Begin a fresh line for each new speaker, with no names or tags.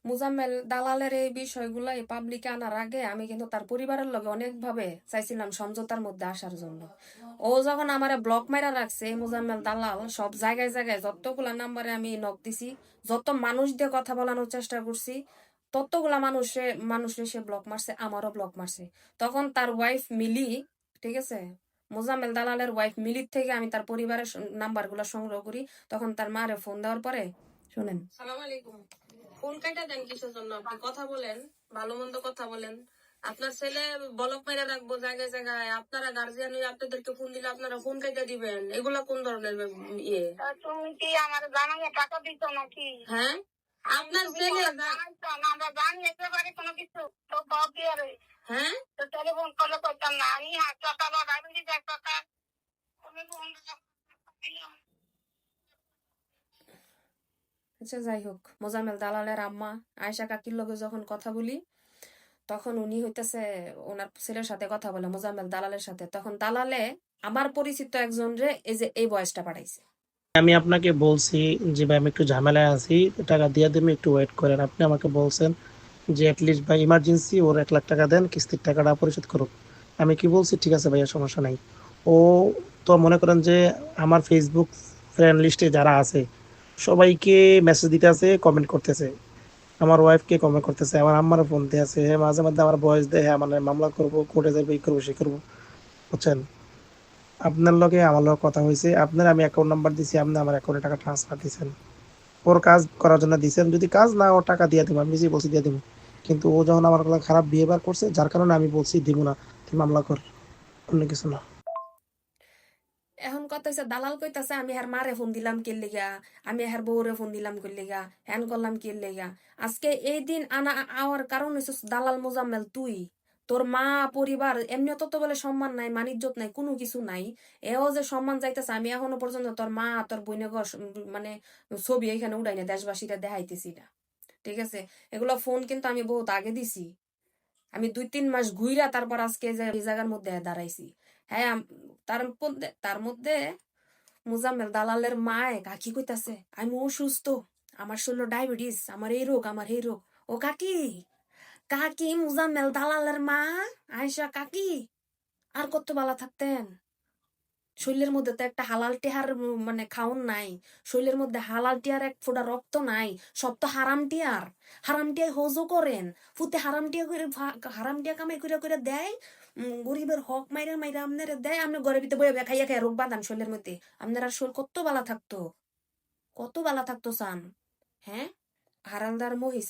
মুজাম্মেল দালালের এই বিষয়গুলো এই পাবলিকে আনার আগে আমি কিন্তু তার পরিবারের লগে অনেকভাবে চাইছিলাম সমঝোতার মধ্যে আসার জন্য। ও যখন আমারে ব্লক মাইরা রাখছে, এই মুজাম্মেল দালাল সব জায়গায় জায়গায় যতগুলা নাম্বারে আমি নক দিছি, যত মানুষ দিয়ে কথা বলানোর চেষ্টা করছি, ততগুলা মানুষে সে ব্লক মারছে, আমারও ব্লক মারছে। তখন তার ওয়াইফ মিলি, ঠিক আছে, মুজাম্মেল দালালের ওয়াইফ মিলির থেকে আমি তার পরিবারের নাম্বারগুলো সংগ্রহ করি। তখন তার মারে ফোন দেওয়ার পরে, শুনেন, সালাম আলাইকুম, ফোন কাটা দেন কিসের জন্য? আপনি কথা বলেন, ভালো মন্দ কথা বলেন। আপনার ছেলে বলক মেরে রাখবো জায়গায় জায়গায়, আপনারা গার্জিয়ান হয়ে আপনাদেরকে ফোন দিলে আপনারা ফোন কেটে দিবেন, এগুলা কোন ধরনের ইয়ে?
তুমি কি আমার জামাইয়ে টাকা দিত নাকি?
হ্যাঁ, আপনার ছেলে
আমরা জানি একেবারে কোনো কিছু তো কও কি আরে?
হ্যাঁ,
তো টেলিফোন করলে করতাম না, আমি হাসপাতাল বা ডায়াবেটিস হাসপাতাল তুমি ফোন
আচ্ছা যাই হোক, মোজাম্মেল দালালের আম্মা আয়েশা কাকির লগে যখন কথা বলি, তখন উনি হইতেছে ওনার ছেলের সাথে কথা বলে, মোজাম্মেল দালালের সাথে। তখন দালালে আমার পরিচিত একজন রে এই যে এই বয়সটা পাঠাইছে।
আমি আপনাকে বলছি যে ভাই আমি একটু ঝামেলায় আছি, টাকা দিয়ে দেবেন, একটু ওয়েট করেন। আপনি আমাকে বলছেন যে অ্যাটলিস্ট ভাই ইমার্জেন্সি ওর 1 লাখ টাকা দেন, কিস্তির টাকাটা পরিশোধ করুক। আমি কি বলছি, ঠিক আছে ভাইয়া সমস্যা নাই। ও তো মনে করেন যে আমার ফেসবুক ফ্রেন্ড লিস্টে যারা আছে সবাইকে মেসেজ দিতে আছে, কমেন্ট করতেছে, আমার ওয়াইফকে কমেন্ট করতেছে, আমার আম্মারও ফোন দিয়ে আছে, হ্যাঁ মাঝে মধ্যে আমার বয়স দেয়, হ্যাঁ মানে মামলা করবো, কোর্টে যাবো, এই করবো সে করবো, বুঝছেন। আপনার লগে আমার লগে কথা হয়েছে, আপনার আমি অ্যাকাউন্ট নাম্বার দিছি, আপনি আমার অ্যাকাউন্টে টাকা ট্রান্সফার দিয়েছেন, ওর কাজ করার জন্য দিছেন। যদি কাজ না ও টাকা দিয়ে দেবো, আমি নিজেই বলছি দিয়ে দেবো। কিন্তু ও যখন আমার লগে খারাপ বিহেভিয়ার করছে, যার কারণে আমি বলছি দিব না, তুই মামলা কর, অন্য কিছু না।
এখন কথা হচ্ছে দালাল কইতাছে আমি হার মারে ফোন দিলাম কে লেগা, আমি হার বউরে ফোন দিলাম কে লেগা, হ্যান করলাম কে লেগা। আজকে এই দিন আনা আওয়ার কারণ হচ্ছে দালাল মোজাম্মেল তুই। তোর মা পরিবার এমনি তো বলে সম্মান নাই, মানিজ্যত নাই, কোনো কিছু নাই। এও যে সম্মান চাইতেছে, আমি এখনো পর্যন্ত তোর মা তোর বইনে মানে ছবি এখানে উঠাই না, দেশবাসীরা দেখাইতেছি না, ঠিক আছে। এগুলো ফোন কিন্তু আমি বহুত আগে দিছি, আমি 2-3 মাস ঘুইরা তারপর আজকে যে এই জায়গার মধ্যে দাঁড়াইছি। হ্যাঁ, তার মধ্যে মুজাম্মেল দালালের মায়ে কাকি কইতাছে আমি অসুস্থ, আমার শরীরে ডায়াবেটিস, আমার এই রোগ, আমার এই রোগ। ও কাকি, কাকি মুজাম্মেল দালালের মা আয়েশা কাকি আর কত ভালো থাকতেন। শরীরের মধ্যে তো একটা হালাল টিহার মানে খাওন নাই, শরীরের মধ্যে হালাল টিয়ার এক ফোঁটা রক্ত নাই, সব তো হারাম টিয়ার। হারাম টিয়ায় হজও করেন, ফুতে হারাম টিয়া করে, হারাম টিয়া কামাই করে করে দেয়, গরিবের হক মাইরা মাইরা আপনারা দেয়, আপনি ঘরের ভিতরে বয়ে খাইয়া খাইয়া রোগ বাঁধান শরীরের মধ্যে। আপনার আর শরীর কত বালা থাকতো, কত বালা থাকতো চান? হ্যাঁ, হারালদার মহিষ